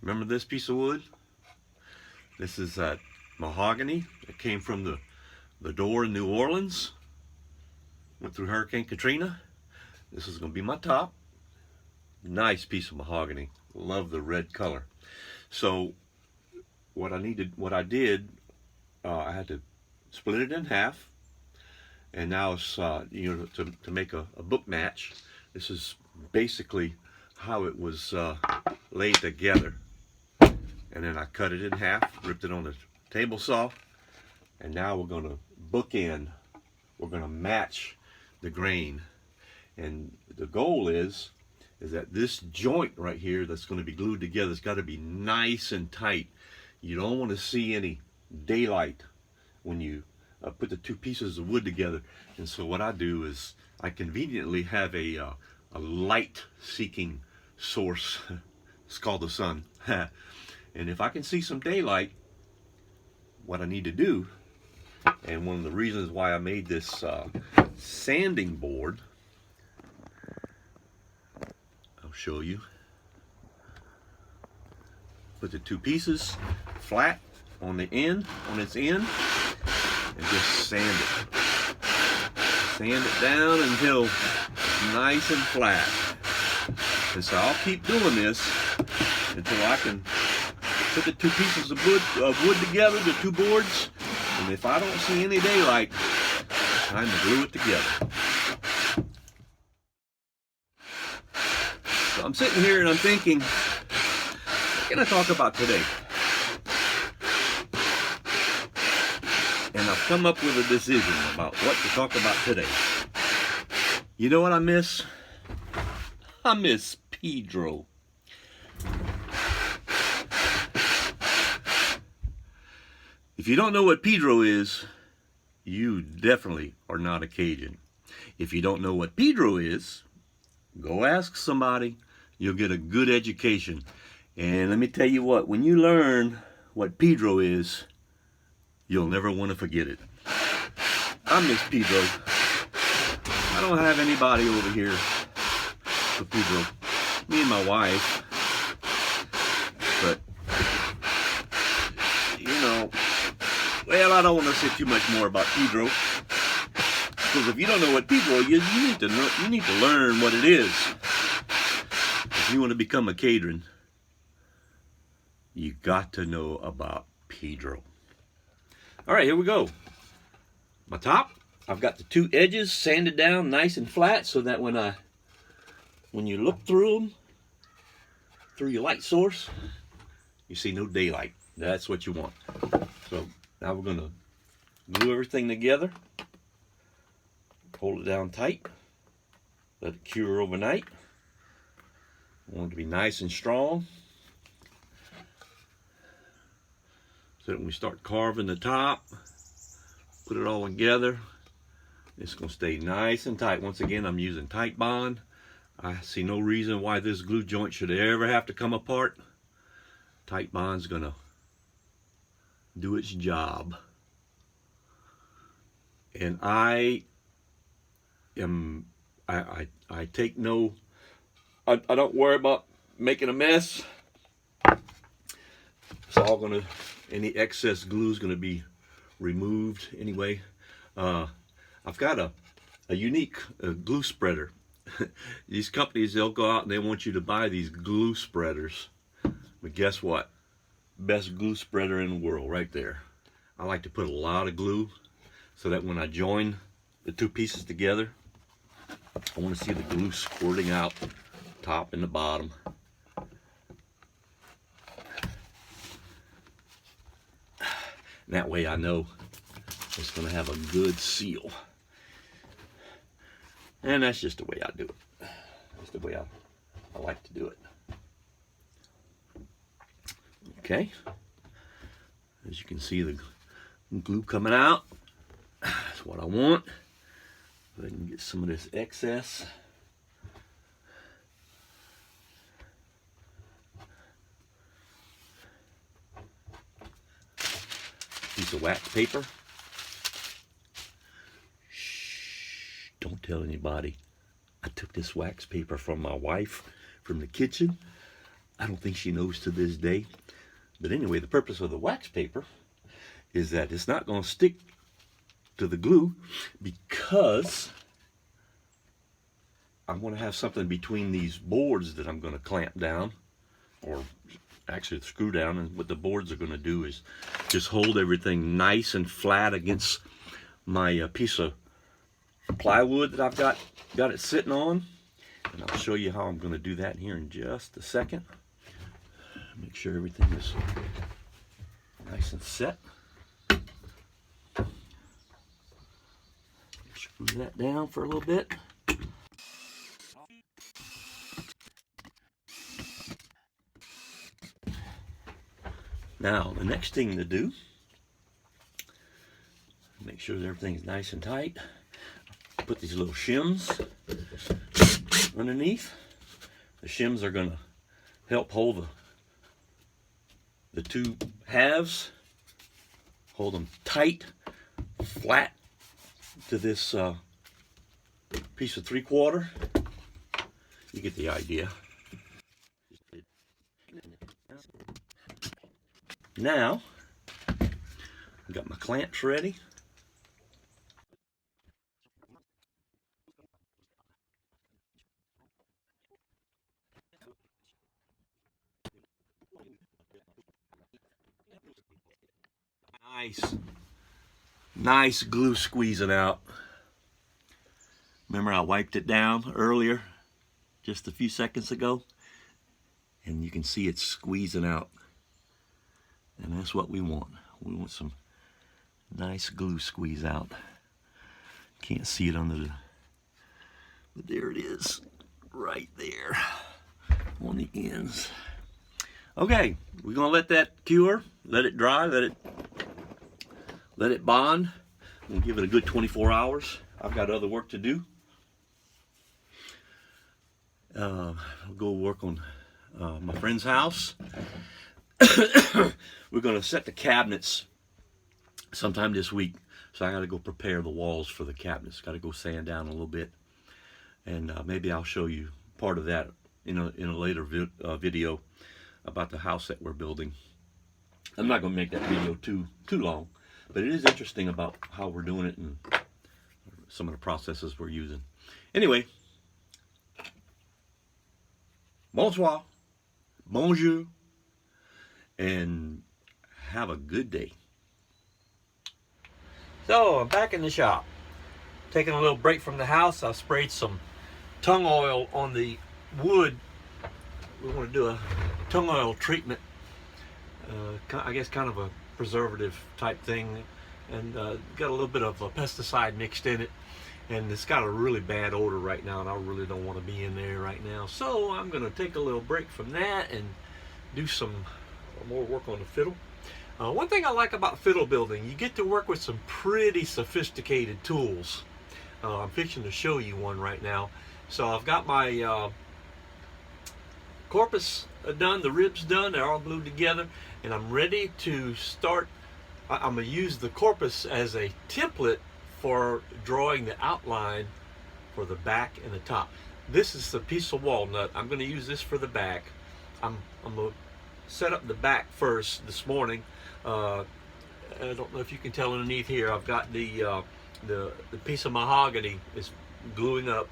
Remember this piece of wood? This is mahogany. It came from the door in New Orleans. Went through Hurricane Katrina. This is going to be my top. Nice piece of mahogany. Love the red color. So what I did, I had to split it in half. And now it's to make a book match. This is basically how it was laid together. And then I cut it in half, ripped it on the table saw, and now we're going to bookend. We're going to match the grain, and the goal is that this joint right here that's going to be glued together has got to be nice and tight. You don't want to see any daylight when you put the two pieces of wood together. And so what I do is I conveniently have a light-seeking source. It's called the sun. And if I can see some daylight, what I need to do, and one of the reasons why I made this sanding board, I'll show you. Put the two pieces flat on its end, and just sand it. Sand it down until it's nice and flat. And so I'll keep doing this until I can put the two pieces of wood together, the two boards, and if I don't see any daylight, it's time to glue it together. So I'm sitting here and I'm thinking, what can I talk about today? And I've come up with a decision about what to talk about today. You know what I miss? I miss Pedro. If you don't know what Pedro is, you definitely are not a Cajun. If you don't know what Pedro is, go ask somebody. You'll get a good education. And let me tell you what, when you learn what Pedro is, you'll never want to forget it. I miss Pedro. I don't have anybody over here for Pedro. Me and my wife. But, you know, well, I don't want to say too much more about Pedro. Because if you don't know what Pedro is, you need to learn what it is. If you want to become a Cajun, you got to know about Pedro. All right, here we go. My top, I've got the two edges sanded down nice and flat so that when you look through them, through your light source, you see no daylight. That's what you want. So now we're going to glue everything together. Hold it down tight. Let it cure overnight. I want it to be nice and strong, so that when we start carving the top, put it all together, it's going to stay nice and tight. Once again, I'm using tight bond. I see no reason why this glue joint should ever have to come apart. Tight bond's going to do its job. And I take no, I don't worry about making a mess. It's all gonna, any excess glue is gonna be removed anyway. I've got a unique glue spreader. These companies, they'll go out and they want you to buy these glue spreaders. But guess what? Best glue spreader in the world right there. I like to put a lot of glue so that when I join the two pieces together, I want to see the glue squirting out top and the bottom. And that way I know it's going to have a good seal. And that's just the way I do it. That's the way I like to do it. Okay. As you can see, the glue coming out. That's what I want. Go ahead and get some of this excess. Piece of wax paper. Shh, don't tell anybody. I took this wax paper from my wife from the kitchen. I don't think she knows to this day. But anyway, the purpose of the wax paper is that it's not going to stick to the glue, because I'm going to have something between these boards that I'm going to clamp down, or actually screw down. And what the boards are going to do is just hold everything nice and flat against my piece of plywood that I've got it sitting on. And I'll show you how I'm going to do that here in just a second. Make sure everything is nice and set. Screw that down for a little bit. Now, the next thing to do, make sure that everything's nice and tight. Put these little shims underneath. The shims are going to help hold the two halves, hold them tight, flat to this piece of 3/4. You get the idea. Now, I've got my clamps ready. Nice glue squeezing out. Remember I wiped it down earlier, just a few seconds ago, and you can see it's squeezing out. And that's what we want. We want some nice glue squeeze out. Can't see it under the, but there it is, right there on the ends. Okay, we're gonna let that cure, let it dry, let it bond. We'll give it a good 24 hours. I've got other work to do. I'll go work on my friend's house. We're going to set the cabinets sometime this week. So I got to go prepare the walls for the cabinets. Got to go sand down a little bit. And maybe I'll show you part of that in a later video about the house that we're building. I'm not going to make that video too long. But it is interesting about how we're doing it and some of the processes we're using. Anyway, bonsoir, bonjour, and have a good day. So I'm back in the shop, taking a little break from the house. I sprayed some tung oil on the wood. We want to do a tung oil treatment. I guess kind of a preservative type thing, and got a little bit of a pesticide mixed in it, and it's got a really bad odor right now, and I really don't want to be in there right now. So I'm going to take a little break from that and do some more work on the fiddle. One thing I like about fiddle building, you get to work with some pretty sophisticated tools. I'm fixing to show you one right now. So I've got my corpus done, the ribs done, they're all glued together, and I'm ready to start. I'm going to use the corpus as a template for drawing the outline for the back and the top. This is the piece of walnut. I'm going to use this for the back. I'm going to set up the back first this morning. I don't know if you can tell underneath here, I've got the piece of mahogany is gluing up.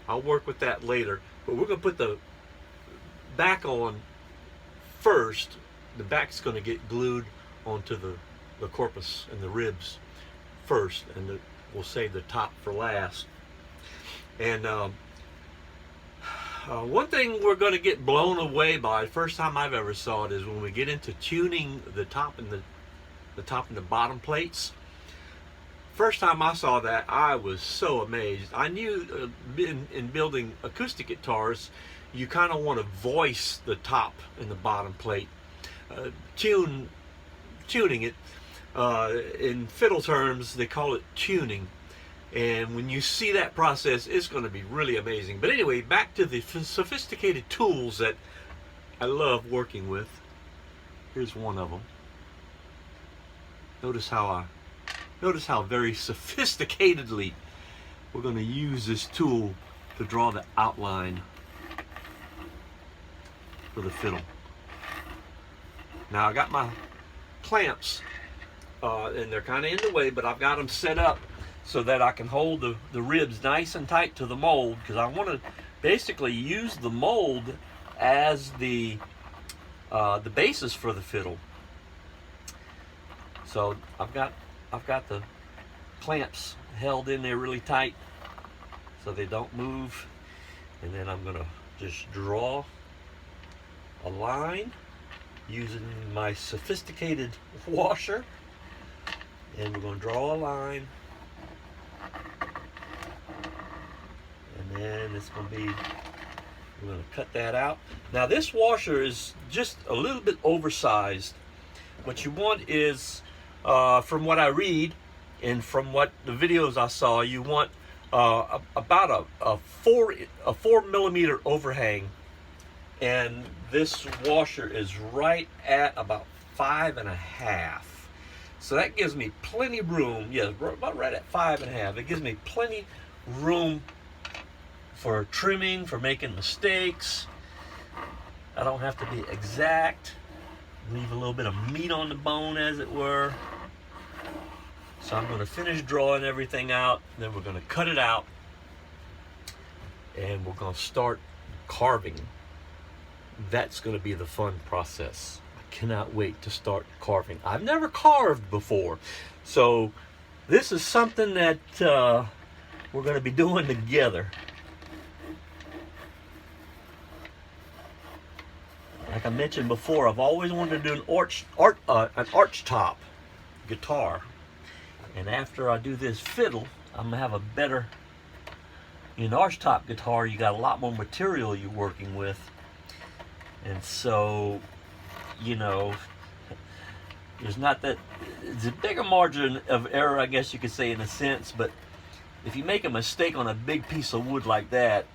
I'll work with that later, but we're going to put the back on first. The back's going to get glued onto the corpus and the ribs first, and we'll save the top for last. And one thing we're going to get blown away by, first time I've ever saw it, is when we get into tuning the top and the top and the bottom plates. First time I saw that, I was so amazed. I knew in building acoustic guitars, you kind of want to voice the top and the bottom plate. Tuning it. In fiddle terms, they call it tuning. And when you see that process, it's going to be really amazing. But anyway, back to the sophisticated tools that I love working with. Here's one of them. Notice how very sophisticatedly we're going to use this tool to draw the outline for the fiddle. Now I got my clamps, and they're kind of in the way, but I've got them set up so that I can hold the ribs nice and tight to the mold, because I want to basically use the mold as the basis for the fiddle. So I've got the clamps held in there really tight so they don't move, and then I'm gonna just draw a line using my sophisticated washer, and we're going to draw a line, and then it's going to be, we're going to cut that out. Now this washer is just a little bit oversized. What you want is, from what I read and from what the videos I saw, you want about a 4 millimeter overhang, and this washer is right at about 5.5. So that gives me plenty room. Yeah, about right at 5.5. It gives me plenty room for trimming, for making mistakes. I don't have to be exact. Leave a little bit of meat on the bone, as it were. So I'm going to finish drawing everything out, then we're going to cut it out, and we're going to start carving. That's going to be the fun process. I cannot wait to start carving. I've never carved before, so this is something that we're going to be doing together. Like I mentioned before, I've always wanted to do an arch top guitar, and after I do this fiddle, I'm going to have a better. In an arch top guitar, you got a lot more material you're working with. And so, you know, there's not that, it's a bigger margin of error, I guess you could say, in a sense, but if you make a mistake on a big piece of wood like that,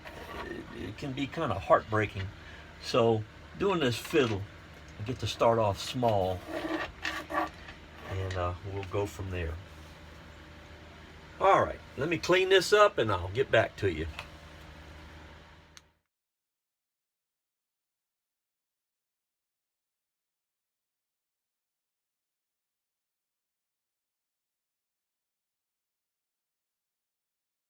it can be kind of heartbreaking. So doing this fiddle, I get to start off small, and we'll go from there. All right, let me clean this up and I'll get back to you.